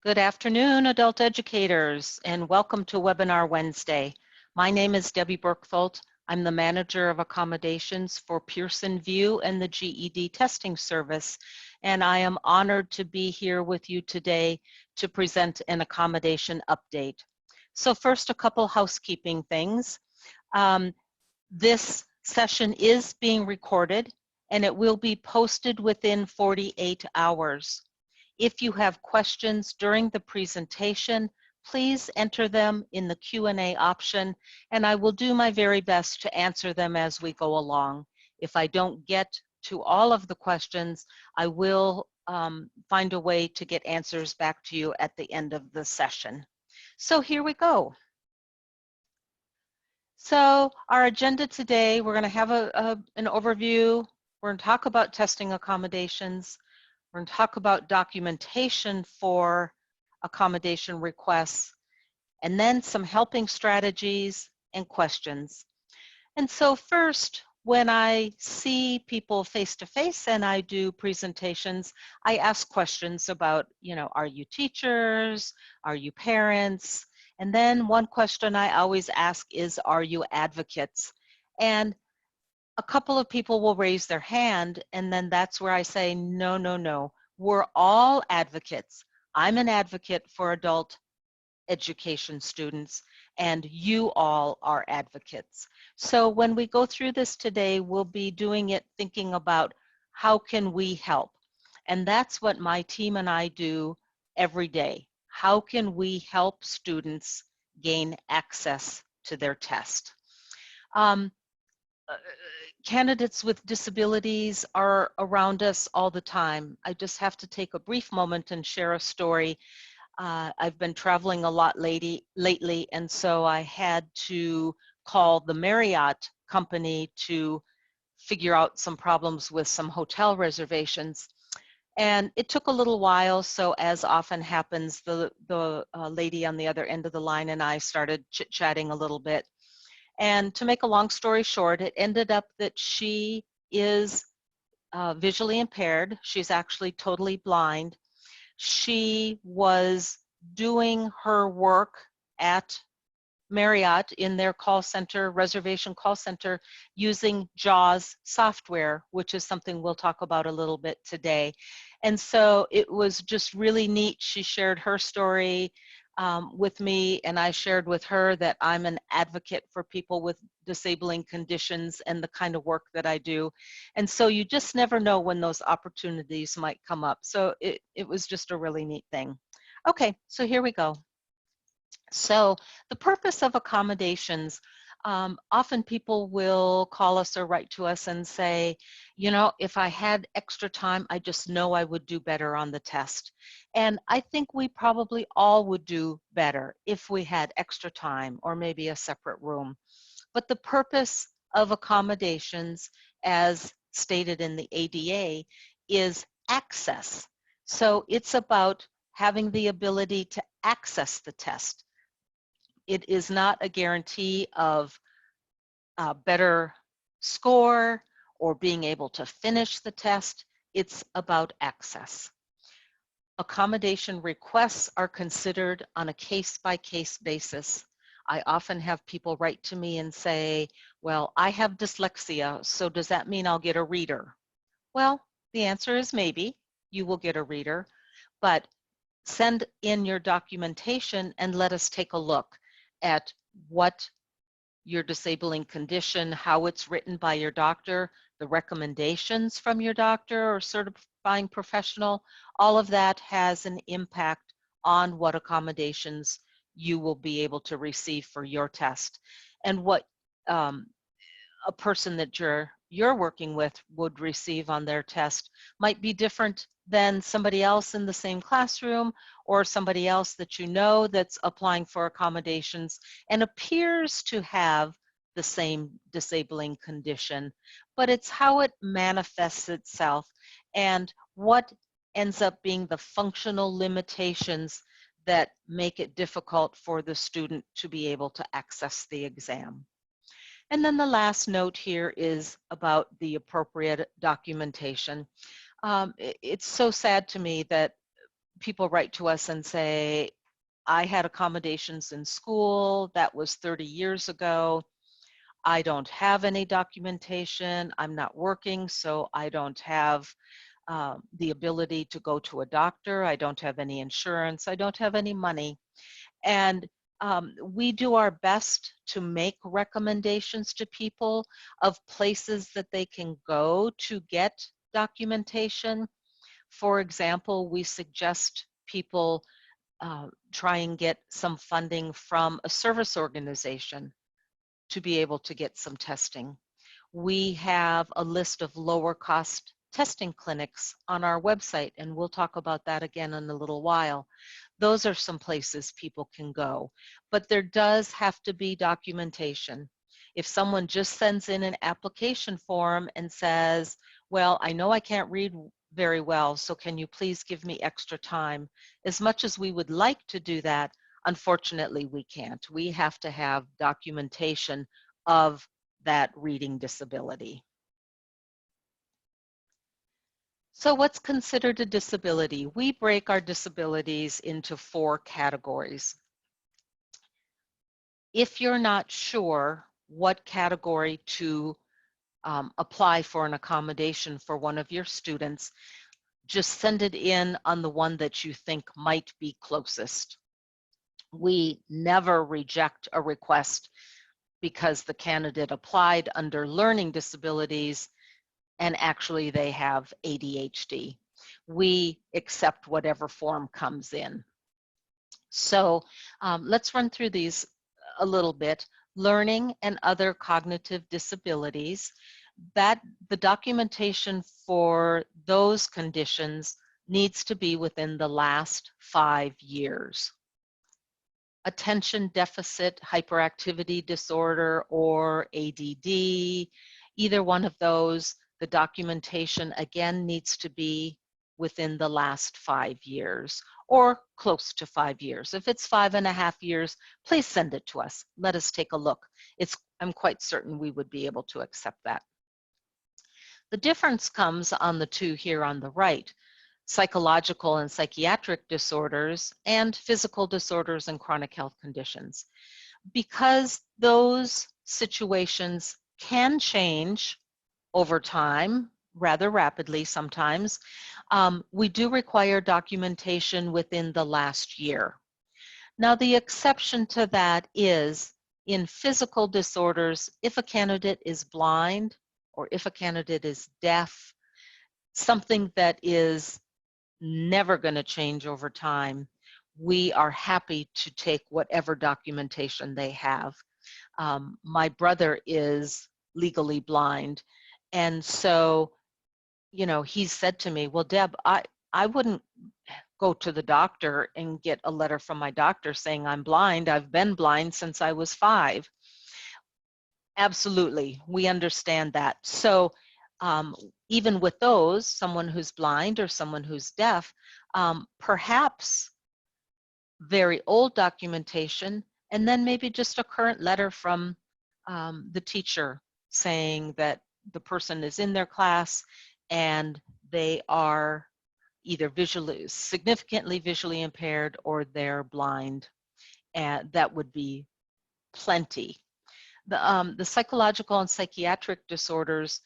Good afternoon, adult educators, and welcome to Webinar Wednesday. My name is Debbie Berkfold. I'm the manager of accommodations for Pearson VUE and the GED testing service, and I am honored to be here with you today to present an accommodation update. So first, a couple housekeeping things. This session is being recorded, and it will be posted within 48 hours. If you have questions during the presentation, please enter them in the Q&A option, and I will do my very best to answer them as we go along. If I don't get to all of the questions, I will find a way to get answers back to you at the end of the session. So here we go. So our agenda today, we're going to have an overview. We're going to talk about testing accommodations. We're going to talk about documentation for accommodation requests, and then some helping strategies and questions. And so first, when I see people face-to-face and I do presentations, I ask questions about, are you teachers? Are you parents? And then one question I always ask is, are you advocates? And a couple of people will raise their hand, and then that's where I say, no, no, no. We're all advocates. I'm an advocate for adult education students, and you all are advocates. So when we go through this today, we'll be doing it thinking about how can we help? And that's what my team and I do every day. How can we help students gain access to their test? Candidates with disabilities are around us all the time. I just have to take a brief moment and share a story. I've been traveling a lot lately, and so I had to call the Marriott company to figure out some problems with some hotel reservations. And it took a little while, so as often happens, the lady on the other end of the line and I started chit-chatting a little bit. And to make a long story short, it ended up that she is visually impaired. She's actually totally blind. She was doing her work at Marriott in their call center, reservation call center, using JAWS software, which is something we'll talk about a little bit today. And so it was just really neat. She shared her story with me, and I shared with her that I'm an advocate for people with disabling conditions and the kind of work that I do. And so you just never know when those opportunities might come up. So it was just a really neat thing. Okay, so here we go. So the purpose of accommodations, often people will call us or write to us and say, if I had extra time, I just know I would do better on the test. And I think we probably all would do better if we had extra time or maybe a separate room. But the purpose of accommodations, as stated in the ADA, is access. So it's about having the ability to access the test. It is not a guarantee of a better score or being able to finish the test. It's about access. Accommodation requests are considered on a case-by-case basis. I often have people write to me and say, well, I have dyslexia, so does that mean I'll get a reader? Well, the answer is maybe. You will get a reader, but send in your documentation and let us take a look at what your disabling condition, how it's written by your doctor, the recommendations from your doctor or certifying professional. All of that has an impact on what accommodations you will be able to receive for your test. And what a person that you're working with would receive on their test might be different than somebody else in the same classroom or somebody else that you know that's applying for accommodations and appears to have the same disabling condition, but it's how it manifests itself and what ends up being the functional limitations that make it difficult for the student to be able to access the exam. And then the last note here is about the appropriate documentation. It's so sad to me that people write to us and say, I had accommodations in school, that was 30 years ago. I don't have any documentation. I'm not working, so I don't have the ability to go to a doctor. I don't have any insurance. I don't have any money. And we do our best to make recommendations to people of places that they can go to get documentation. For example, we suggest people try and get some funding from a service organization to be able to get some testing. We have a list of lower cost testing clinics on our website, and we'll talk about that again in a little while. Those are some places people can go, but there does have to be documentation. If someone just sends in an application form and says, well, I know I can't read very well, so can you please give me extra time? As much as we would like to do that, unfortunately, we can't. We have to have documentation of that reading disability. So what's considered a disability? We break our disabilities into 4 categories. If you're not sure what category to apply for an accommodation for one of your students, just send it in on the one that you think might be closest. We never reject a request because the candidate applied under learning disabilities and actually they have ADHD. We accept whatever form comes in. So let's run through these a little bit. Learning and other cognitive disabilities, that the documentation for those conditions needs to be within the last 5 years. Attention deficit hyperactivity disorder or ADD, either one of those, the documentation again needs to be within the last 5 years or close to 5 years. If it's 5.5 years, please send it to us. Let us take a look. I'm quite certain we would be able to accept that. The difference comes on the 2 here on the right, psychological and psychiatric disorders and physical disorders and chronic health conditions. Because those situations can change over time, rather rapidly sometimes, we do require documentation within the last year. Now, the exception to that is in physical disorders, if a candidate is blind or if a candidate is deaf, something that is never going to change over time, we are happy to take whatever documentation they have. My brother is legally blind, and so, you know, he said to me, well, Deb, I wouldn't go to the doctor and get a letter from my doctor saying I'm blind. I've been blind since I was 5. Absolutely, we understand that. So even with those, someone who's blind or someone who's deaf, perhaps very old documentation, and then maybe just a current letter from the teacher saying that the person is in their class and they are either significantly visually impaired or they're blind, and that would be plenty. The psychological and psychiatric disorders,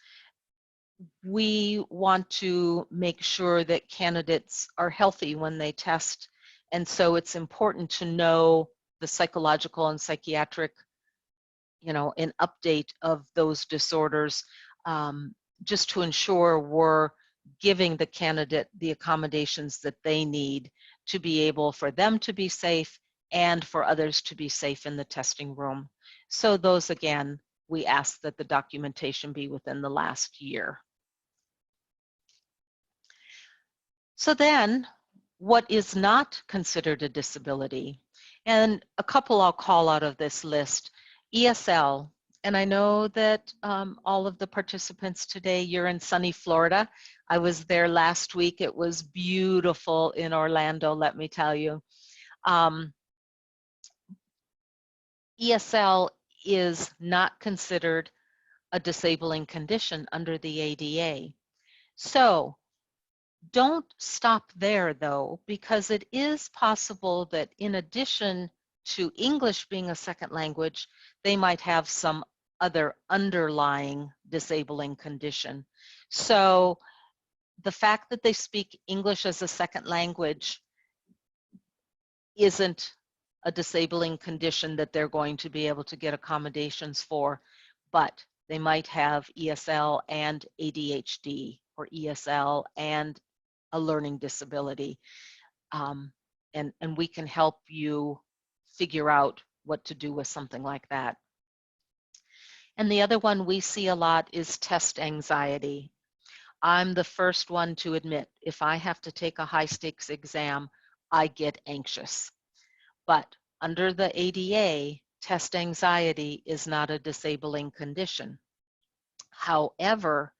we want to make sure that candidates are healthy when they test, and so it's important to know the psychological and psychiatric, you know, an update of those disorders, just to ensure we're giving the candidate the accommodations that they need to be able for them to be safe and for others to be safe in the testing room. So those, again, we ask that the documentation be within the last year. So then, what is not considered a disability? And a couple I'll call out of this list. ESL, and I know that all of the participants today, you're in sunny Florida. I was there last week. It was beautiful in Orlando, let me tell you. ESL is not considered a disabling condition under the ADA. So Don't stop there though, because it is possible that in addition to English being a second language, they might have some other underlying disabling condition. So the fact that they speak English as a second language isn't a disabling condition that they're going to be able to get accommodations for, but they might have ESL and ADHD, or ESL and a learning disability. And we can help you figure out what to do with something like that. And the other one we see a lot is test anxiety. I'm the first one to admit, if I have to take a high stakes exam, I get anxious. But under the ADA, test anxiety is not a disabling condition. However,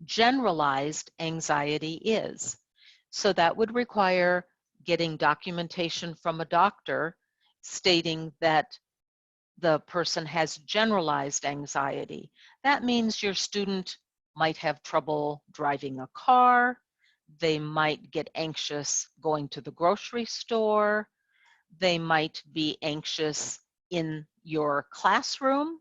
generalized anxiety is. So that would require getting documentation from a doctor stating that the person has generalized anxiety. That means your student might have trouble driving a car, they might get anxious going to the grocery store, they might be anxious in your classroom.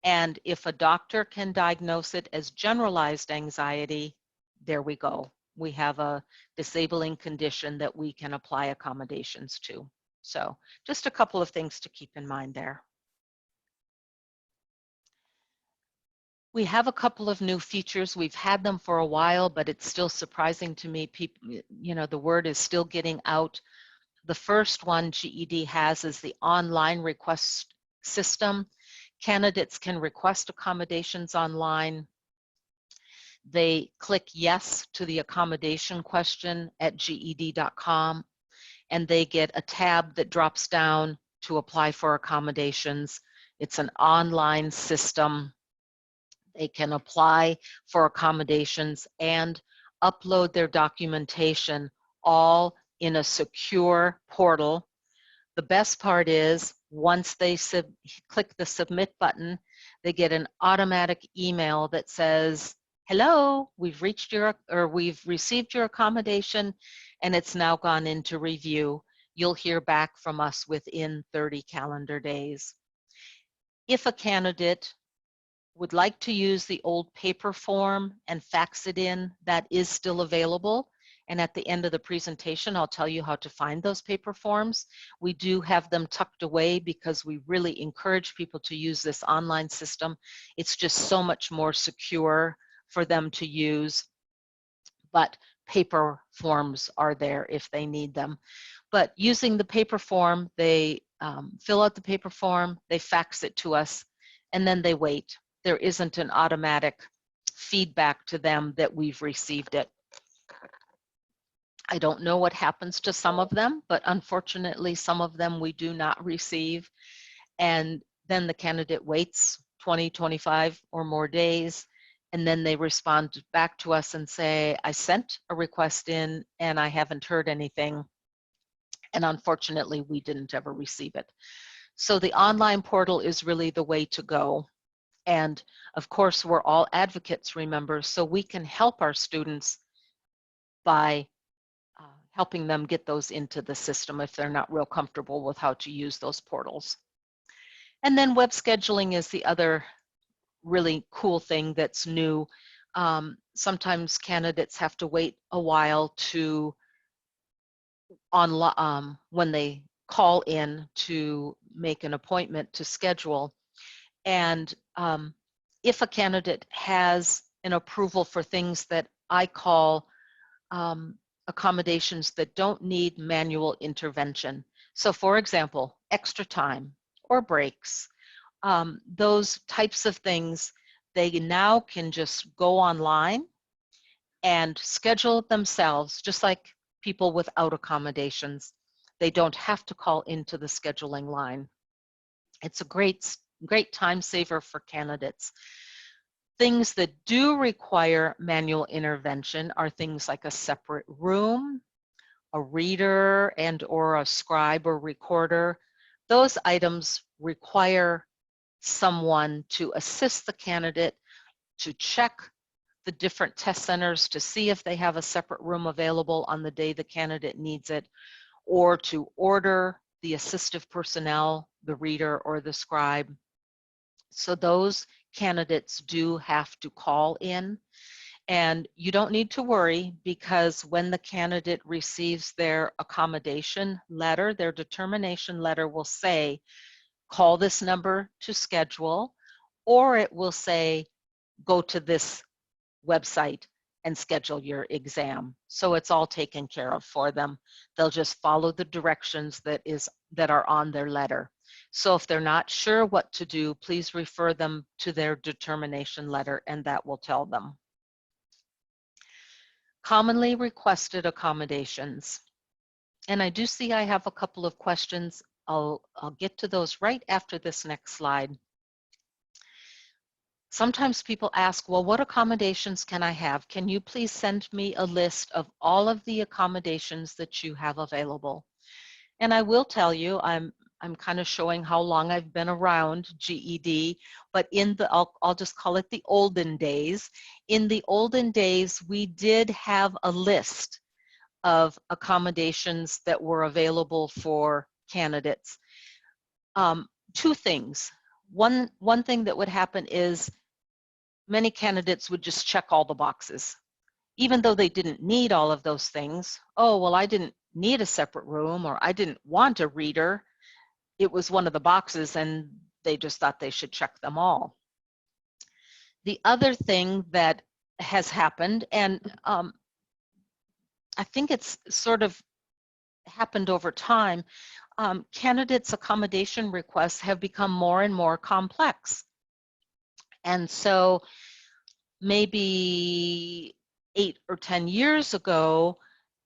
And if a doctor can diagnose it as generalized anxiety, there we go. We have a disabling condition that we can apply accommodations to. So just a couple of things to keep in mind there. We have a couple of new features. We've had them for a while, but it's still surprising to me. People, the word is still getting out. The first one GED has is the online request system. Candidates can request accommodations online. They click yes to the accommodation question at GED.com, and they get a tab that drops down to apply for accommodations. It's an online system. They can apply for accommodations and upload their documentation all in a secure portal. The best part is once they click the submit button, they get an automatic email that says, hello, we've received your accommodation and it's now gone into review. You'll hear back from us within 30 calendar days. If a candidate would like to use the old paper form and fax it in, that is still available. And at the end of the presentation, I'll tell you how to find those paper forms. We do have them tucked away because we really encourage people to use this online system. It's just so much more secure for them to use, but paper forms are there if they need them. But using the paper form, they fill out the paper form, they fax it to us, and then they wait. There isn't an automatic feedback to them that we've received it. I don't know what happens to some of them, but unfortunately, some of them we do not receive. And then the candidate waits 20, 25 or more days, and then they respond back to us and say, I sent a request in and I haven't heard anything. And unfortunately, we didn't ever receive it. So the online portal is really the way to go. And of course, we're all advocates, remember, so we can help our students by helping them get those into the system if they're not real comfortable with how to use those portals. And then web scheduling is the other really cool thing that's new. Sometimes candidates have to wait a while to when they call in to make an appointment to schedule. And if a candidate has an approval for things that I call accommodations that don't need manual intervention. So for example, extra time or breaks, those types of things, they now can just go online and schedule it themselves, just like people without accommodations. They don't have to call into the scheduling line. It's a great time saver for candidates. Things that do require manual intervention are things like a separate room, a reader and or a scribe or recorder. Those items require someone to assist the candidate to check the different test centers to see if they have a separate room available on the day the candidate needs it, or to order the assistive personnel, the reader or the scribe. So those candidates do have to call in. And you don't need to worry, because when the candidate receives their accommodation letter, their determination letter will say, call this number to schedule, or it will say, go to this website and schedule your exam. So it's all taken care of for them. They'll just follow the directions that are on their letter. So if they're not sure what to do, please refer them to their determination letter, and that will tell them. Commonly requested accommodations. And I do see I have a couple of questions. I'll get to those right after this next slide. Sometimes people ask, well, what accommodations can I have? Can you please send me a list of all of the accommodations that you have available? And I will tell you, I'm kind of showing how long I've been around GED, but I'll just call it the olden days. In the olden days, we did have a list of accommodations that were available for candidates. Two things. One thing that would happen is many candidates would just check all the boxes, even though they didn't need all of those things. Oh, well, I didn't need a separate room, or I didn't want a reader. It was one of the boxes, and they just thought they should check them all. The other thing that has happened, and I think it's sort of happened over time, candidates' accommodation requests have become more and more complex. And so maybe 8 or 10 years ago,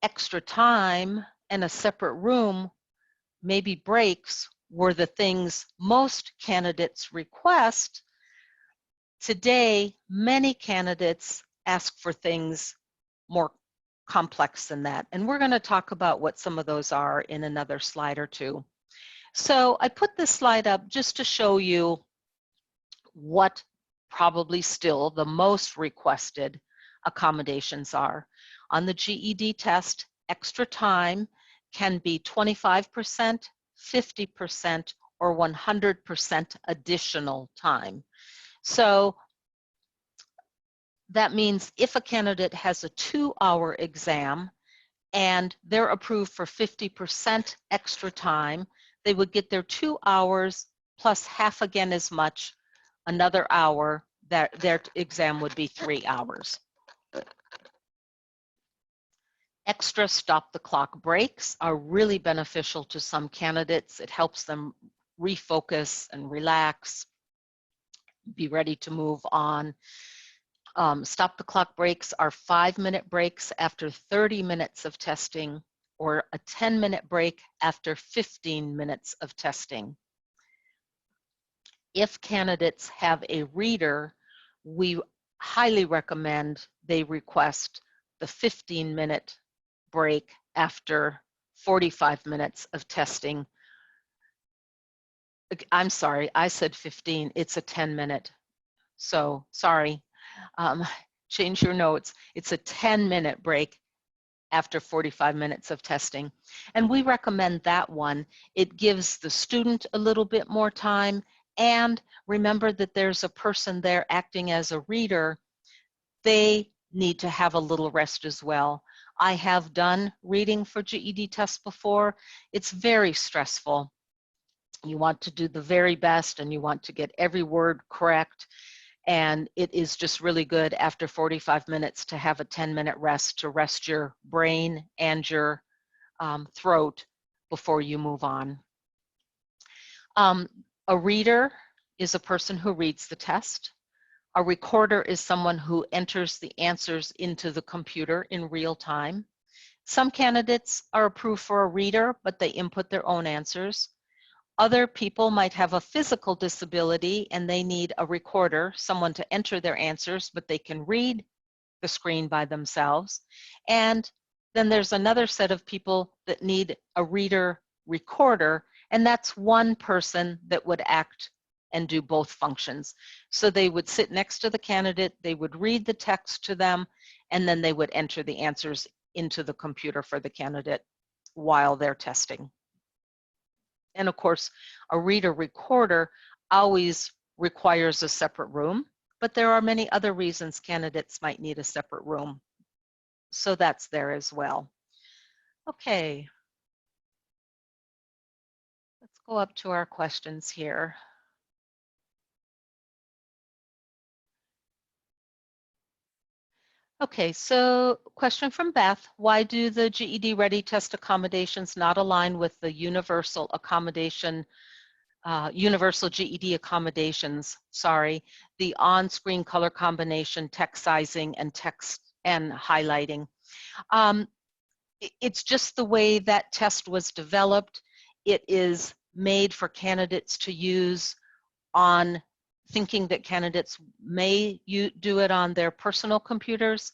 extra time and a separate room, maybe breaks, were the things most candidates request. Today, many candidates ask for things more complex than that. And we're going to talk about what some of those are in another slide or two. So I put this slide up just to show you what probably still the most requested accommodations are. On the GED test, extra time can be 25%, 50%, or 100% additional time. So that means if a candidate has a 2-hour exam and they're approved for 50% extra time, they would get their 2 hours plus half again as much, another hour, that their exam would be 3 hours. Extra stop the clock breaks are really beneficial to some candidates. It helps them refocus and relax, be ready to move on. Stop the clock breaks are 5-minute breaks after 30 minutes of testing, or a 10-minute break after 15 minutes of testing. If candidates have a reader, we highly recommend they request the 15-minute break after 45 minutes of testing. I'm sorry, I said 15, it's a 10-minute. So sorry, change your notes. It's a 10-minute break after 45 minutes of testing. And we recommend that one. It gives the student a little bit more time, and remember that there's a person there acting as a reader. They need to have a little rest as well. I have done reading for GED tests before. It's very stressful. You want to do the very best, and you want to get every word correct. And it is just really good after 45 minutes to have a 10-minute rest, to rest your brain and your throat before you move on. A reader is a person who reads the test. A recorder is someone who enters the answers into the computer in real time. Some candidates are approved for a reader, but they input their own answers. Other people might have a physical disability and they need a recorder, someone to enter their answers, but they can read the screen by themselves. And then there's another set of people that need a reader recorder, and that's one person that would act and do both functions. So they would sit next to the candidate, they would read the text to them, and then they would enter the answers into the computer for the candidate while they're testing. And of course, a reader recorder always requires a separate room, but there are many other reasons candidates might need a separate room. So that's there as well. Okay. Let's go up to our questions here. Okay, so question from Beth. Why do the GED Ready test accommodations not align with the universal accommodation, universal GED accommodations, the on-screen color combination, text sizing, and text and highlighting? It's just the way that test was developed. It is made for candidates to use on thinking that candidates may do it on their personal computers.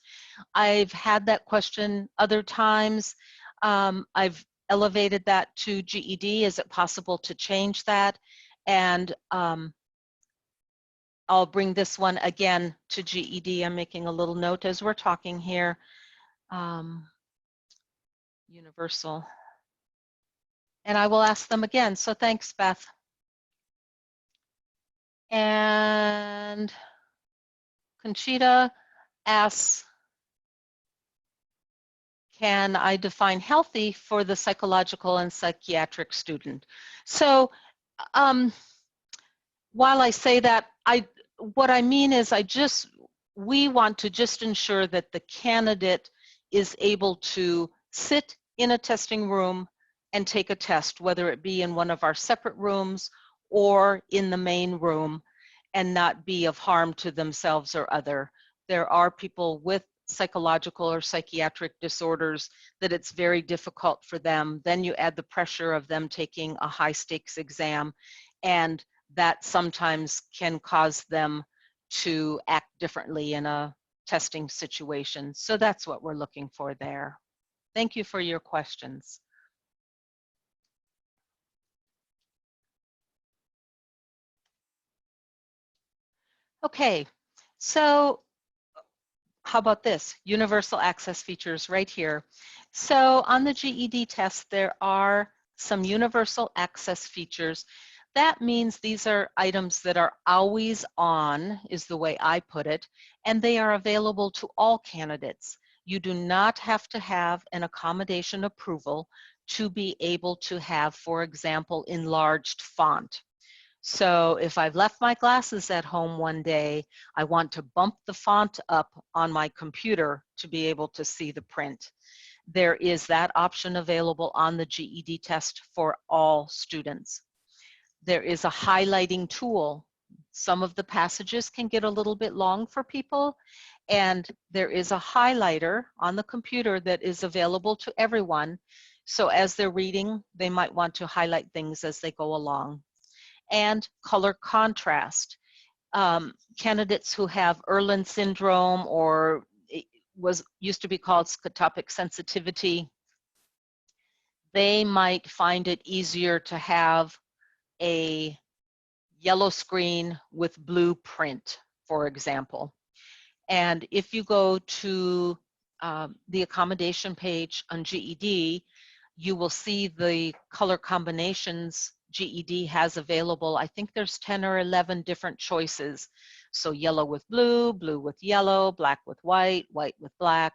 I've had that question other times. I've elevated that to GED. Is it possible to change that? And I'll bring this one again to GED. I'm making a little note as we're talking here. Universal. And I will ask them again. So thanks, Beth. And Conchita asks, can I define healthy for the psychological and psychiatric student? So while I say that, what I mean is we want to just ensure that the candidate is able to sit in a testing room and take a test, whether it be in one of our separate rooms or in the main room, and not be of harm to themselves or other. There are people with psychological or psychiatric disorders that it's very difficult for them. Then you add the pressure of them taking a high stakes exam, and that sometimes can cause them to act differently in a testing situation. So that's what we're looking for there. Thank you for your questions. Okay, so how about this? Universal access features right here. So on the GED test, there are some universal access features. That means these are items that are always on, is the way I put it, and they are available to all candidates. You do not have to have an accommodation approval to be able to have, for example, enlarged font. So if I've left my glasses at home one day, I want to bump the font up on my computer to be able to see the print. There is that option available on the GED test for all students. There is a highlighting tool. Some of the passages can get a little bit long for people, and there is a highlighter on the computer that is available to everyone. So as they're reading, they might want to highlight things as they go along. And color contrast. Candidates who have Erland syndrome, or it used to be called scotopic sensitivity, they might find it easier to have a yellow screen with blue print, for example. And if you go to the accommodation page on GED, you will see the color combinations GED has available. I think there's 10 or 11 different choices. So yellow with blue, blue with yellow, black with white, white with black.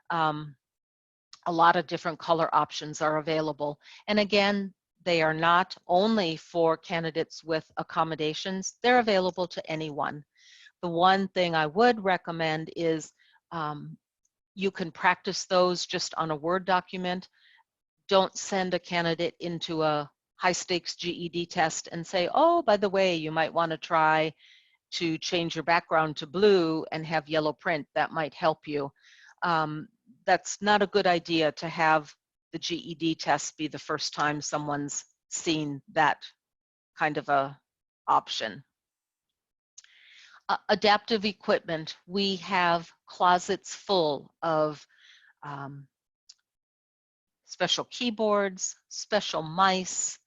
A lot of different color options are available. And again, they are not only for candidates with accommodations, they're available to anyone. The one thing I would recommend is you can practice those just on a Word document. Don't send a candidate into a high stakes GED test and say, oh, by the way, you might want to try to change your background to blue and have yellow print. That might help you. That's not a good idea to have the GED test be the first time someone's seen that kind of a option. Adaptive equipment. We have closets full of special keyboards, special mice,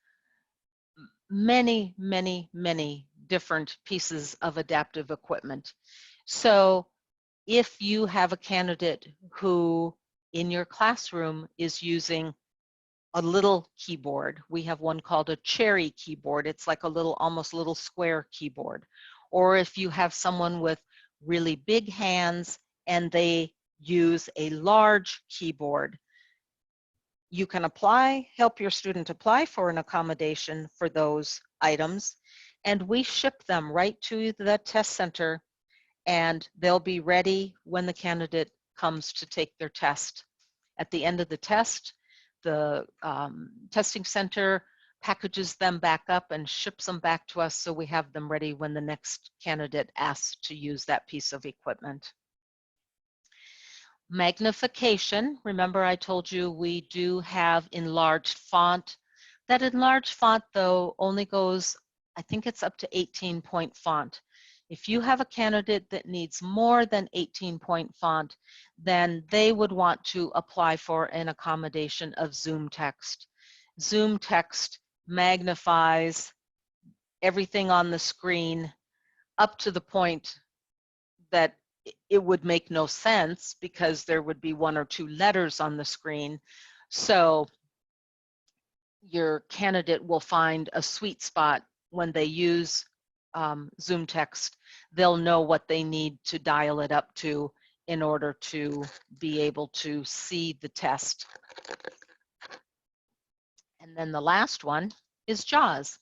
many, many, many different pieces of adaptive equipment. So if you have a candidate who in your classroom is using a little keyboard, we have one called a cherry keyboard. It's like a little, almost little square keyboard. Or if you have someone with really big hands and they use a large keyboard, you can help your student apply for an accommodation for those items, and we ship them right to the test center, and they'll be ready when the candidate comes to take their test. At the end of the test, the testing center packages them back up and ships them back to us so we have them ready when the next candidate asks to use that piece of equipment. Magnification, remember I told you we do have enlarged font. That enlarged font though only goes, I think it's up to 18-point font. If you have a candidate that needs more than 18-point font, then they would want to apply for an accommodation of Zoom text. Zoom text magnifies everything on the screen up to the point that it would make no sense because there would be 1 or 2 letters on the screen. So your candidate will find a sweet spot when they use Zoom text. They'll know what they need to dial it up to in order to be able to see the test. And then the last one is JAWS.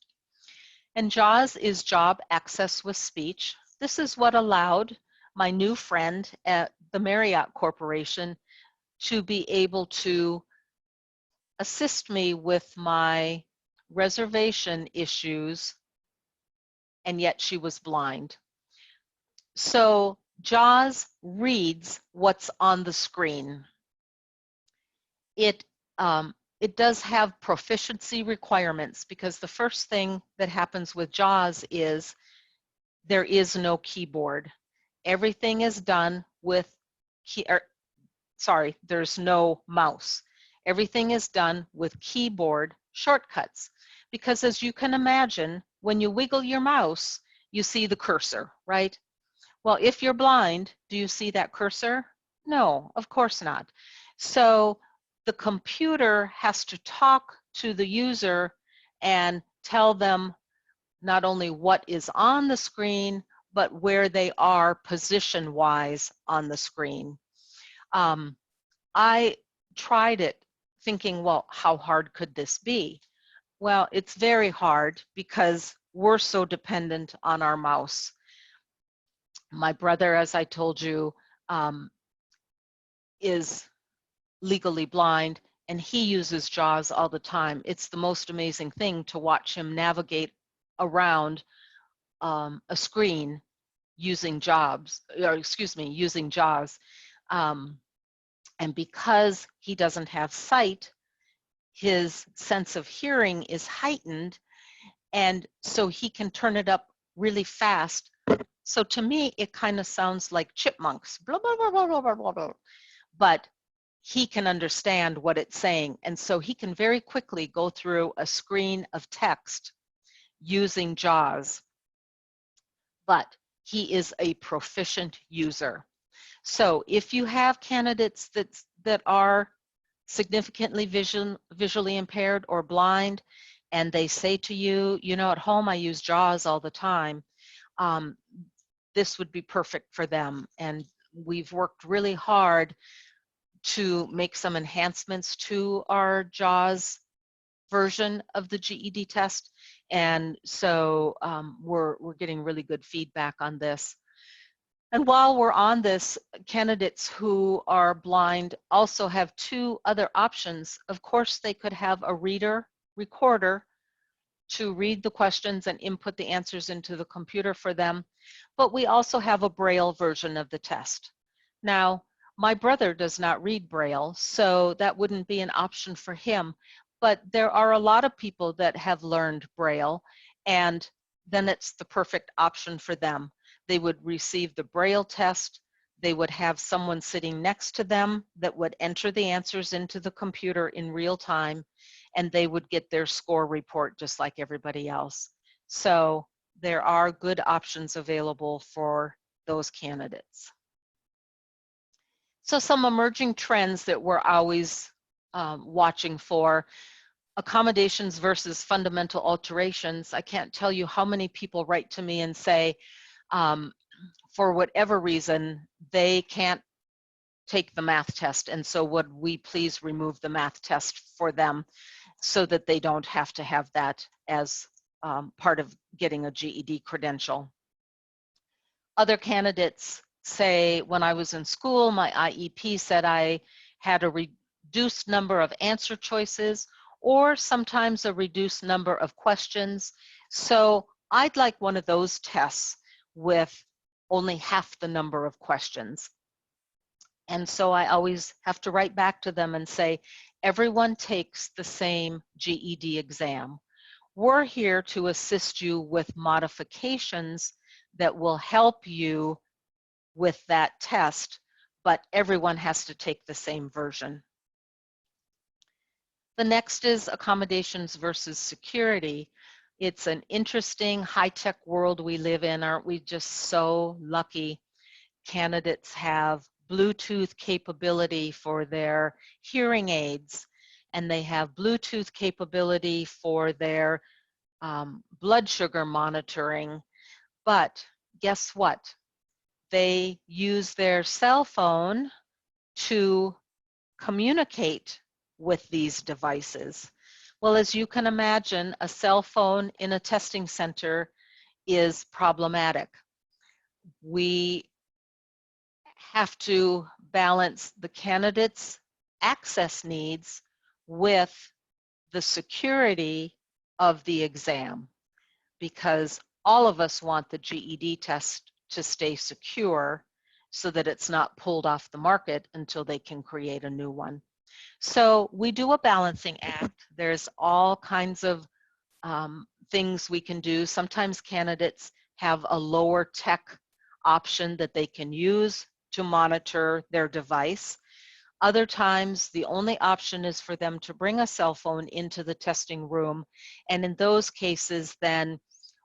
And JAWS is Job Access with Speech. This is what allowed my new friend at the Marriott Corporation to be able to assist me with my reservation issues, and yet she was blind. So JAWS reads what's on the screen. It does have proficiency requirements because the first thing that happens with JAWS is there is no keyboard. Everything is done with there's no mouse. Everything is done with keyboard shortcuts because as you can imagine, when you wiggle your mouse, you see the cursor, right? Well, if you're blind, do you see that cursor? No, of course not. So the computer has to talk to the user and tell them not only what is on the screen, but where they are position-wise on the screen. I tried it thinking, well, how hard could this be? Well, it's very hard because we're so dependent on our mouse. My brother, as I told you, is legally blind, and he uses JAWS all the time. It's the most amazing thing to watch him navigate around a screen using using JAWS. And because he doesn't have sight, his sense of hearing is heightened, and so he can turn it up really fast. So to me, it kind of sounds like chipmunks, blah, blah, blah, blah, blah, blah, blah. But he can understand what it's saying, and so he can very quickly go through a screen of text using JAWS. But he is a proficient user. So if you have candidates that are significantly visually impaired or blind, and they say to you, you know, at home I use JAWS all the time, this would be perfect for them. And we've worked really hard to make some enhancements to our JAWS version of the GED test. And so we're getting really good feedback on this. And while we're on this, candidates who are blind also have 2 other options. Of course, they could have a recorder to read the questions and input the answers into the computer for them. But we also have a Braille version of the test. Now, my brother does not read Braille, so that wouldn't be an option for him. But there are a lot of people that have learned Braille, and then it's the perfect option for them. They would receive the Braille test. They would have someone sitting next to them that would enter the answers into the computer in real time, and they would get their score report just like everybody else. So there are good options available for those candidates. So some emerging trends that we're always watching for: accommodations versus fundamental alterations. I can't tell you how many people write to me and say, for whatever reason, they can't take the math test, and so would we please remove the math test for them so that they don't have to have that as part of getting a GED credential. Other candidates say, when I was in school, my IEP said I had a reduced number of answer choices, or sometimes a reduced number of questions. So I'd like one of those tests with only half the number of questions. And so I always have to write back to them and say, everyone takes the same GED exam. We're here to assist you with modifications that will help you with that test, but everyone has to take the same version. The next is accommodations versus security. It's an interesting high-tech world we live in. Aren't we just so lucky? Candidates have Bluetooth capability for their hearing aids, and they have Bluetooth capability for their blood sugar monitoring. But guess what? They use their cell phone to communicate with these devices. Well, as you can imagine, a cell phone in a testing center is problematic. We have to balance the candidate's access needs with the security of the exam, because all of us want the GED test to stay secure so that it's not pulled off the market until they can create a new one. So we do a balancing act. There's all kinds of things we can do. Sometimes candidates have a lower tech option that they can use to monitor their device. Other times, the only option is for them to bring a cell phone into the testing room. And in those cases, then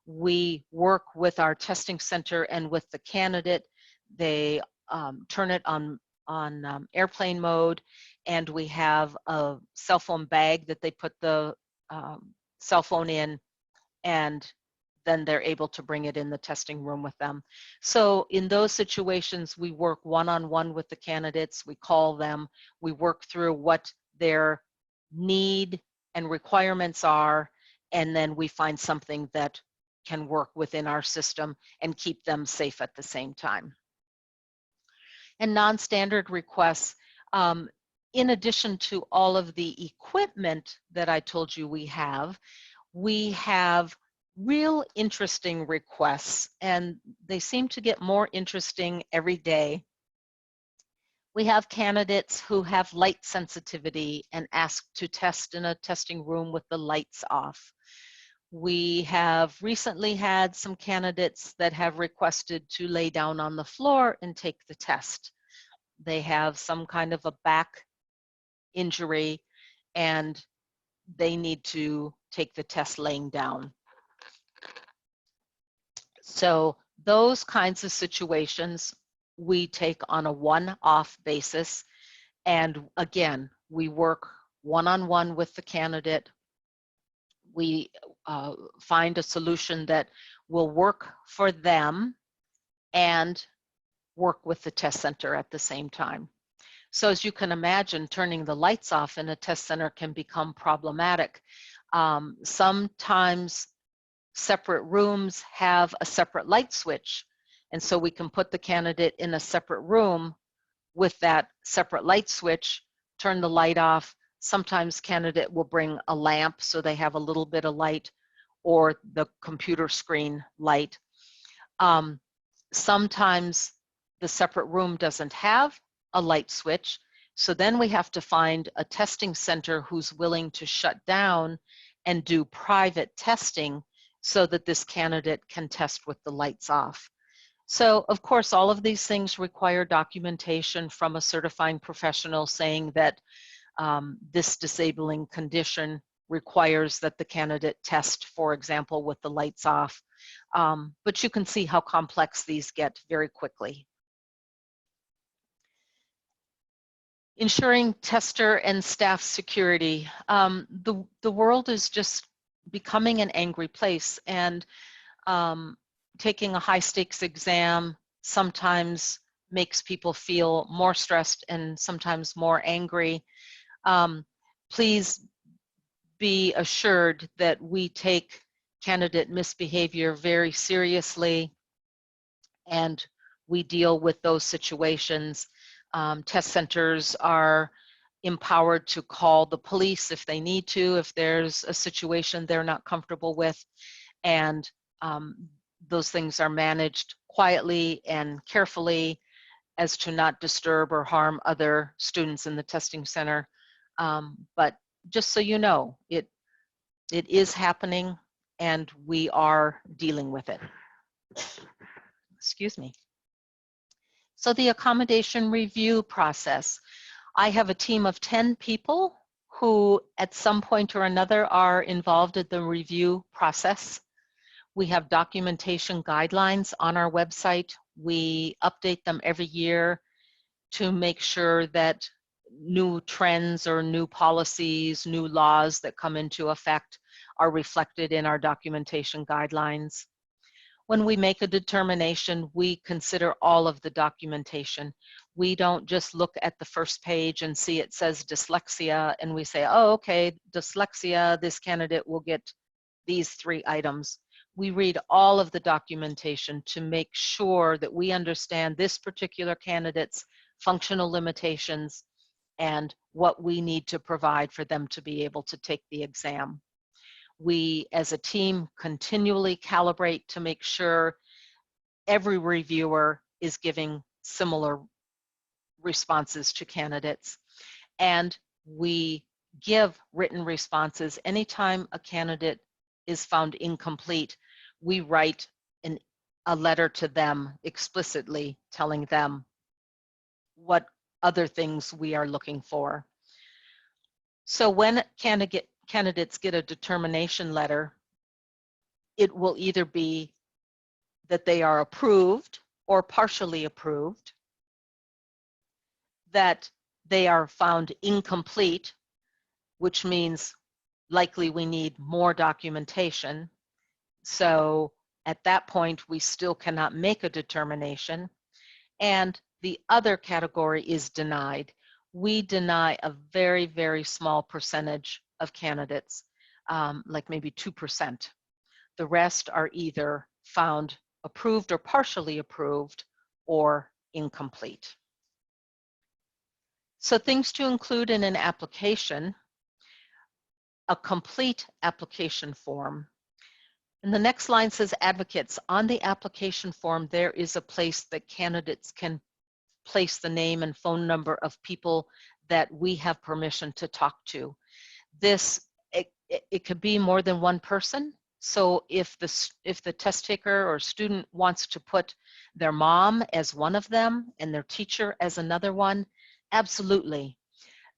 we work with our testing center and with the candidate. They turn it on airplane mode, and we have a cell phone bag that they put the cell phone in, and then they're able to bring it in the testing room with them. So in those situations, we work one-on-one with the candidates. We call them, we work through what their need and requirements are, and then we find something that can work within our system and keep them safe at the same time. And non-standard requests, in addition to all of the equipment that I told you we have real interesting requests, and they seem to get more interesting every day. We have candidates who have light sensitivity and ask to test in a testing room with the lights off. We have recently had some candidates that have requested to lay down on the floor and take the test. They have some kind of a back injury and they need to take the test laying down. So those kinds of situations we take on a one-off basis. And again, we work one-on-one with the candidate. We find a solution that will work for them and work with the test center at the same time. So as you can imagine, turning the lights off in a test center can become problematic. Sometimes separate rooms have a separate light switch, and so we can put the candidate in a separate room with that separate light switch, turn the light off. Sometimes candidate will bring a lamp so they have a little bit of light, or the computer screen light. Sometimes the separate room doesn't have a light switch, so then we have to find a testing center who's willing to shut down and do private testing so that this candidate can test with the lights off. So of course, all of these things require documentation from a certifying professional saying that this disabling condition requires that the candidate test, for example, with the lights off. But you can see how complex these get very quickly. Ensuring tester and staff security. The world is just becoming an angry place, and taking a high stakes exam sometimes makes people feel more stressed and sometimes more angry. Please be assured that we take candidate misbehavior very seriously, and we deal with those situations. Test centers are empowered to call the police if they need to, if there's a situation they're not comfortable with, and those things are managed quietly and carefully as to not disturb or harm other students in the testing center. But just so you know, it is happening and we are dealing with it. Excuse me. So the accommodation review process. I have a team of 10 people who at some point or another are involved in the review process. We have documentation guidelines on our website. We update them every year to make sure that new trends or new policies, new laws that come into effect are reflected in our documentation guidelines. When we make a determination, we consider all of the documentation. We don't just look at the first page and see it says dyslexia and we say, oh, okay, dyslexia, this candidate will get these 3 items. We read all of the documentation to make sure that we understand this particular candidate's functional limitations and what we need to provide for them to be able to take the exam. We, as a team, continually calibrate to make sure every reviewer is giving similar responses to candidates. And we give written responses anytime a candidate is found incomplete. We write a letter to them explicitly telling them what other things we are looking for. So when candidates get a determination letter, it will either be that they are approved or partially approved, that they are found incomplete, which means likely we need more documentation. So at that point, we still cannot make a determination. And the other category is denied. We deny a very, very small percentage of candidates, like maybe 2%. The rest are either found approved or partially approved or incomplete. So things to include in an application: a complete application form. And the next line says advocates. On the application form, there is a place that candidates can place the name and phone number of people that we have permission to talk to. It could be more than one person. So if the test taker or student wants to put their mom as one of them and their teacher as another one, absolutely.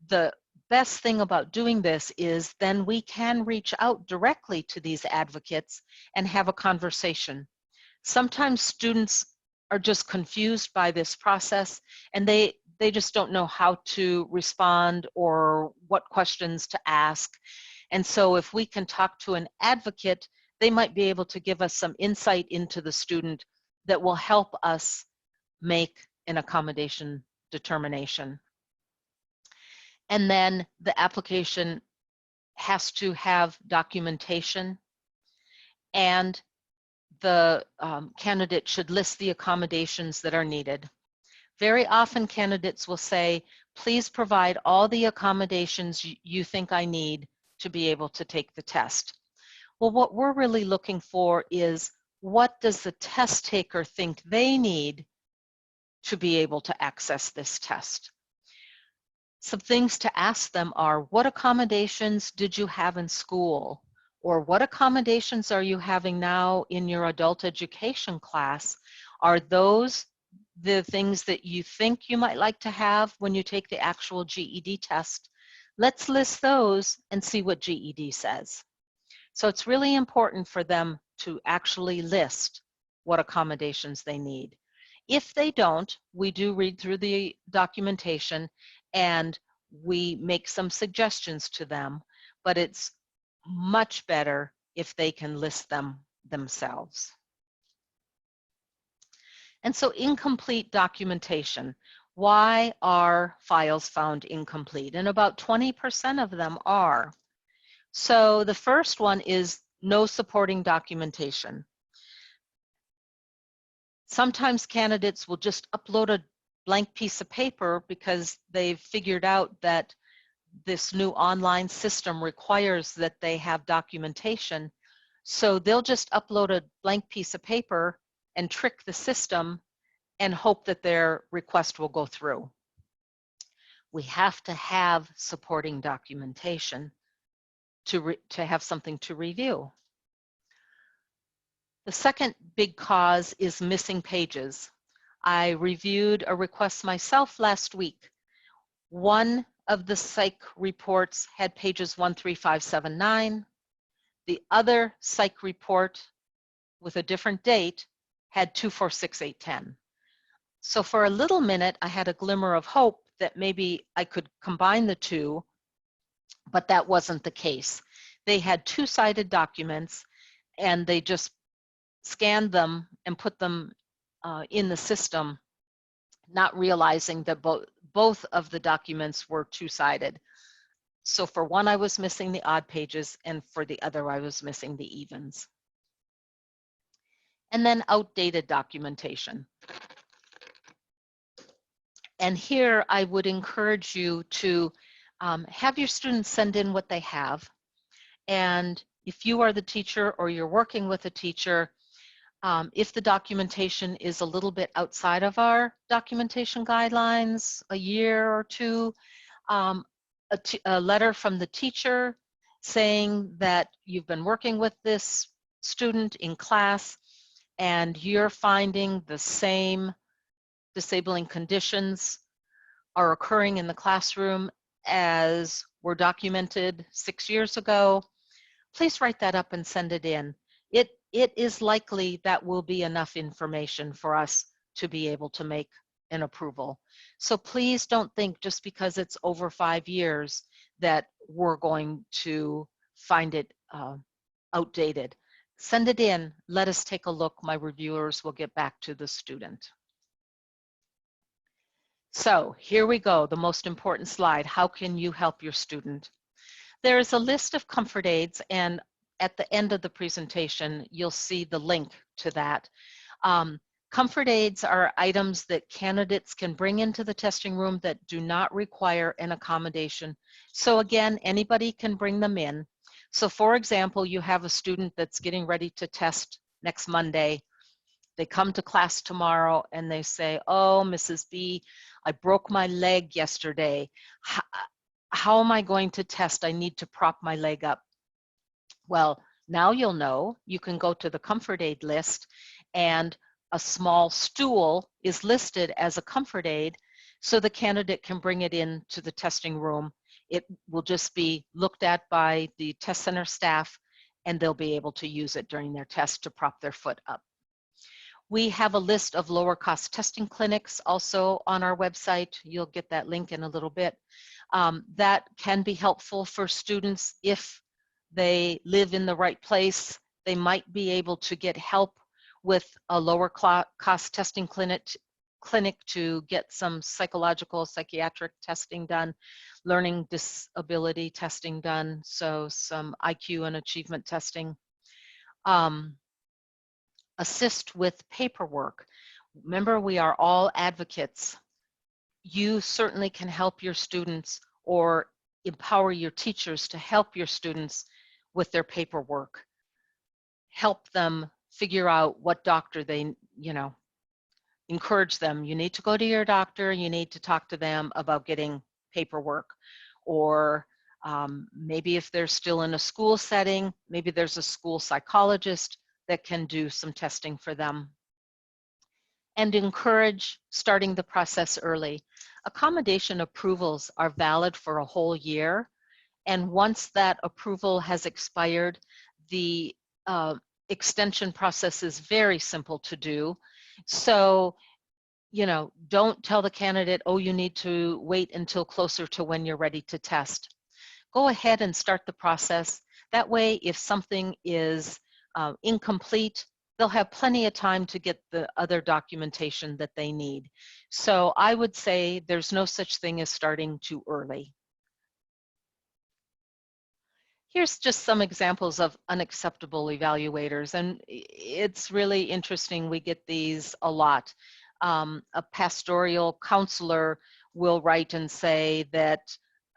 The best thing about doing this is then we can reach out directly to these advocates and have a conversation. Sometimes students are just confused by this process and they just don't know how to respond or what questions to ask. And so if we can talk to an advocate, they might be able to give us some insight into the student that will help us make an accommodation determination. And then the application has to have documentation, and the candidate should list the accommodations that are needed. Very often candidates will say, please provide all the accommodations you think I need to be able to take the test. Well, what we're really looking for is, what does the test taker think they need to be able to access this test? Some things to ask them are, what accommodations did you have in school? Or what accommodations are you having now in your adult education class? Are those the things that you think you might like to have when you take the actual GED test? Let's list those and see what GED says. So it's really important for them to actually list what accommodations they need. If they don't, we do read through the documentation and we make some suggestions to them, but it's much better if they can list them themselves. And so incomplete documentation. Why are files found incomplete? And about 20% of them are. So the first one is no supporting documentation. Sometimes candidates will just upload a blank piece of paper because they've figured out that this new online system requires that they have documentation. So they'll just upload a blank piece of paper and trick the system and hope that their request will go through. We have to have supporting documentation to have something to review. The second big cause is missing pages. I reviewed a request myself last week. One of the psych reports had pages 13579. The other psych report with a different date had 246810. So for a little minute, I had a glimmer of hope that maybe I could combine the two, but that wasn't the case. They had two-sided documents and they just scanned them and put them in the system, not realizing that both of the documents were two-sided. So for one, I was missing the odd pages, and for the other, I was missing the evens. And then outdated documentation. And here I would encourage you to have your students send in what they have. And if you are the teacher or you're working with a teacher, if the documentation is a little bit outside of our documentation guidelines, a year or two, a letter from the teacher saying that you've been working with this student in class and you're finding the same disabling conditions are occurring in the classroom as were documented 6 years ago, please write that up and send it in. It is likely that will be enough information for us to be able to make an approval. So please don't think just because it's over 5 years that we're going to find it outdated. Send it in, let us take a look. My reviewers will get back to the student. So here we go, the most important slide. How can you help your student? There is a list of comfort aids, and at the end of the presentation, you'll see the link to that. Comfort aids are items that candidates can bring into the testing room that do not require an accommodation. So again, anybody can bring them in. So for example, you have a student that's getting ready to test next Monday. They come to class tomorrow and they say, oh, Mrs. B, I broke my leg yesterday. How am I going to test? I need to prop my leg up. Well, now you'll know. You can go to the comfort aid list and a small stool is listed as a comfort aid so the candidate can bring it in to the testing room. It will just be looked at by the test center staff and they'll be able to use it during their test to prop their foot up. We have a list of lower cost testing clinics also on our website. You'll get that link in a little bit. That can be helpful for students if they live in the right place. They might be able to get help with a lower cost testing clinic to get some psychological, psychiatric testing done, learning disability testing done, so some IQ and achievement testing. Assist with paperwork. Remember, we are all advocates. You certainly can help your students or empower your teachers to help your students with their paperwork. Help them figure out what doctor they, encourage them. You need to go to your doctor, you need to talk to them about getting paperwork. Or maybe if they're still in a school setting, maybe there's a school psychologist that can do some testing for them. and encourage starting the process early. Accommodation approvals are valid for a whole year, and once that approval has expired, the extension process is very simple to do. So, you know, don't tell the candidate, oh, you need to wait until closer to when you're ready to test. Go ahead and start the process. That way, if something is incomplete, they'll have plenty of time to get the other documentation that they need. So I would say there's no such thing as starting too early. Here's just some examples of unacceptable evaluators, and it's really interesting. We get these a lot. A pastoral counselor will write and say that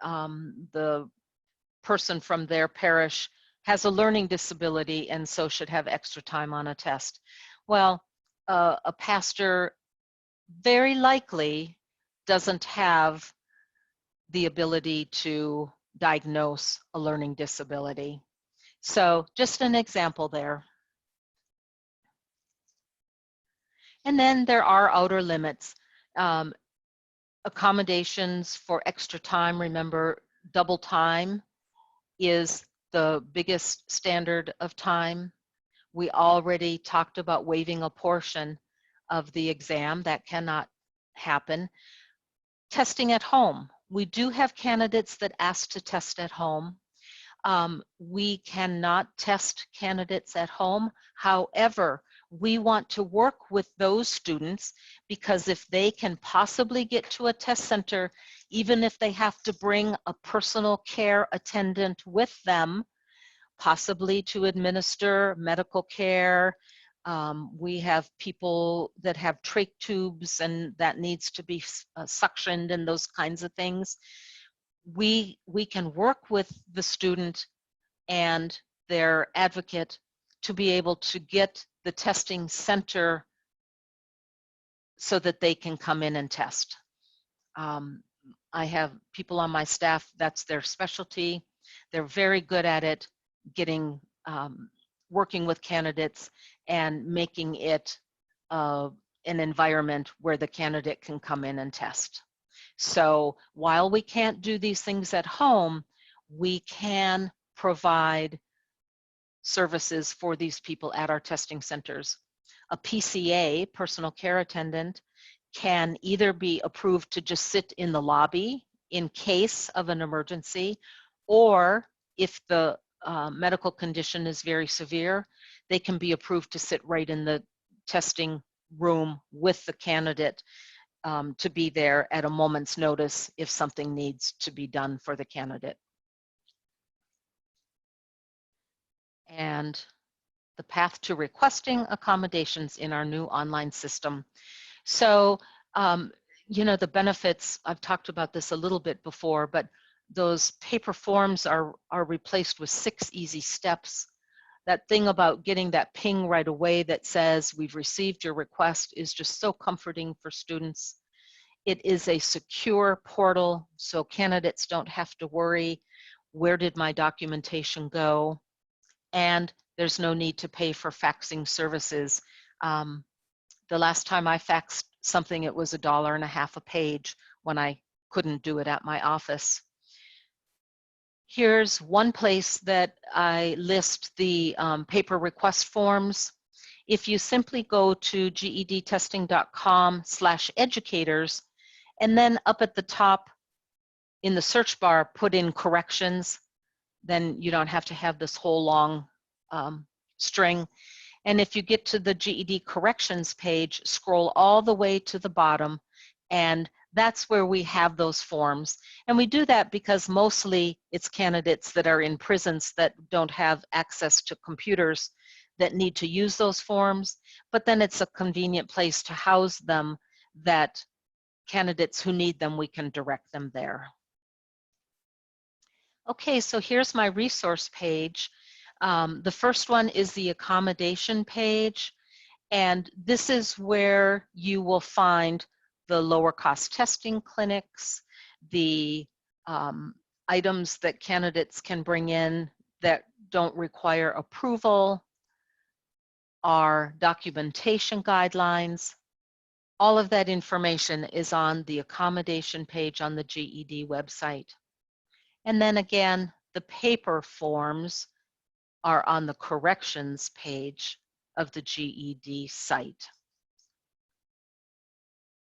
the person from their parish has a learning disability and so should have extra time on a test. Well, a pastor very likely doesn't have the ability to diagnose a learning disability. So just an example there. And then there are outer limits. Accommodations for extra time, remember, double time is the biggest standard of time. We already talked about waiving a portion of the exam. That cannot happen. Testing at home. We do have candidates that ask to test at home. We cannot test candidates at home. However, we want to work with those students because if they can possibly get to a test center, even if they have to bring a personal care attendant with them, possibly to administer medical care. We have people that have trach tubes and that needs to be suctioned and those kinds of things. We can work with the student and their advocate to be able to get the testing center so that they can come in and test. I have people on my staff, that's their specialty. They're very good at it, getting, working with candidates and making it an environment where the candidate can come in and test. So while we can't do these things at home, we can provide services for these people at our testing centers. A PCA, personal care attendant, can either be approved to just sit in the lobby in case of an emergency, or if the medical condition is very severe, they can be approved to sit right in the testing room with the candidate to be there at a moment's notice if something needs to be done for the candidate. And the path to requesting accommodations in our new online system. So, you know, the benefits, I've talked about this a little bit before, but those paper forms are replaced with 6 easy steps. That thing about getting that ping right away that says we've received your request is just so comforting for students. It is a secure portal, so candidates don't have to worry, where did my documentation go? And there's no need to pay for faxing services. The last time I faxed something, it was $1.50 a page when I couldn't do it at my office. Here's one place that I list the paper request forms. If you simply go to gedtesting.com/educators, and then up at the top in the search bar, put in corrections, then you don't have to have this whole long string. And if you get to the GED corrections page, scroll all the way to the bottom, and that's where we have those forms. And we do that because mostly it's candidates that are in prisons that don't have access to computers that need to use those forms, but then it's a convenient place to house them that candidates who need them, we can direct them there. Okay, so here's my resource page. The first one is the accommodation page, and this is where you will find the lower cost testing clinics, the items that candidates can bring in that don't require approval, our documentation guidelines, All of that information is on the accommodation page on the GED website. And then again, the paper forms are on the corrections page of the GED site.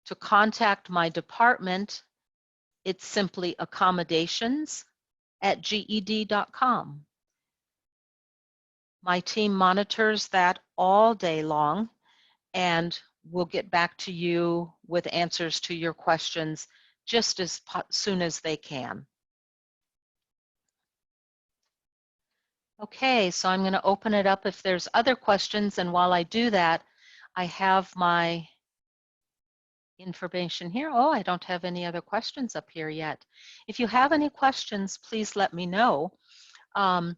To contact my department, it's simply accommodations@ged.com. My team monitors that all day long, and we'll get back to you with answers to your questions just as soon as they can. Okay, so I'm going to open it up if there's other questions, and while I do that, I have my information here. Oh, I don't have any other questions up here yet. If you have any questions, please let me know. And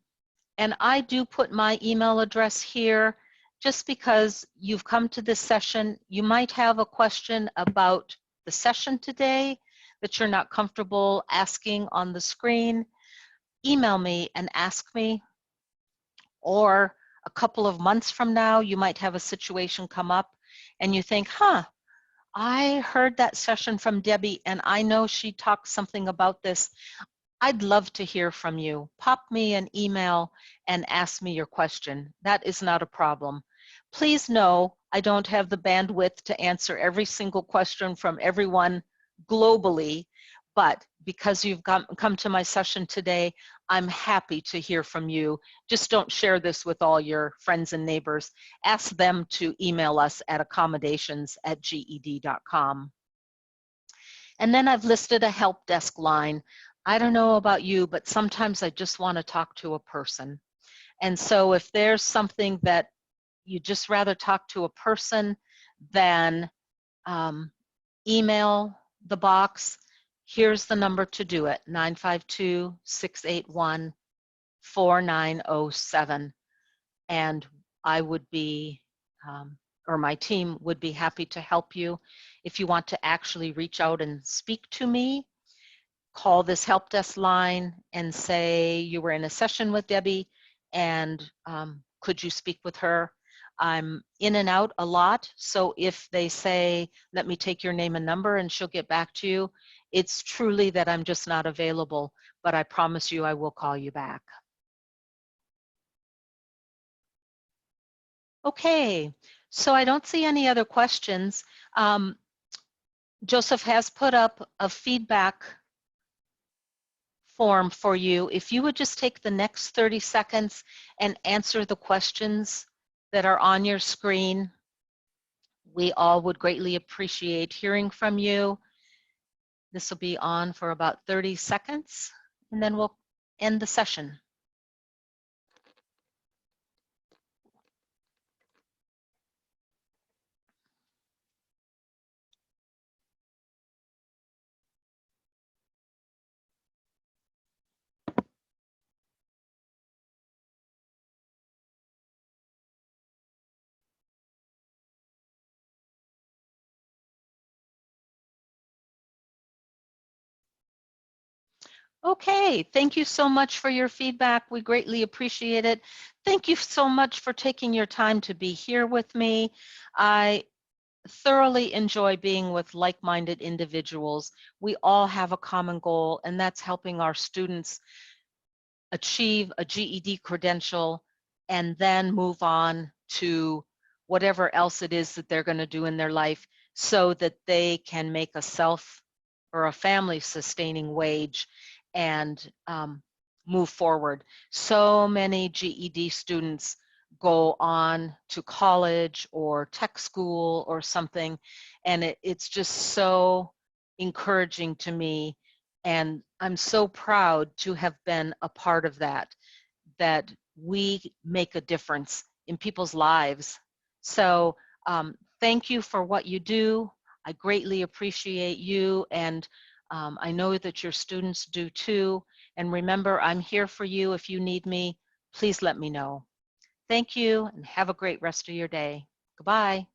I do put my email address here just because you've come to this session. You might have a question about the session today that you're not comfortable asking on the screen. Email me and ask me. Or a couple of months from now, you might have a situation come up and you think, I heard that session from Debbie and I know she talked something about this. I'd love to hear from you. Pop me an email and ask me your question. That is not a problem. Please know I don't have the bandwidth to answer every single question from everyone globally, but because you've come to my session today, I'm happy to hear from you. Just don't share this with all your friends and neighbors. Ask them to email us at accommodations@ged.com. And then I've listed a help desk line. I don't know about you, but sometimes I just want to talk to a person. And so if there's something that you just rather talk to a person than email the box, here's the number to do it, 952-681-4907. And I would be, or my team would be happy to help you. If you want to actually reach out and speak to me, call this help desk line and say you were in a session with Debbie and could you speak with her? I'm in and out a lot, so if they say, let me take your name and number and she'll get back to you, it's truly that I'm just not available, but I promise you I will call you back. Okay, so I don't see any other questions. Joseph has put up a feedback form for you. If you would just take the next 30 seconds and answer the questions that are on your screen, we all would greatly appreciate hearing from you. This will be on for about 30 seconds, and then we'll end the session. Okay, thank you so much for your feedback. We greatly appreciate it. Thank you so much for taking your time to be here with me. I thoroughly enjoy being with like-minded individuals. We all have a common goal, and that's helping our students achieve a GED credential and then move on to whatever else it is that they're going to do in their life so that they can make a self or a family sustaining wage and move forward. So many GED students go on to college or tech school or something, and it's just so encouraging to me, and I'm so proud to have been a part of that we make a difference in people's lives. So thank you for what you do. I greatly appreciate you, and I know that your students do too. And remember, I'm here for you. If you need me, please let me know. Thank you, and have a great rest of your day. Goodbye.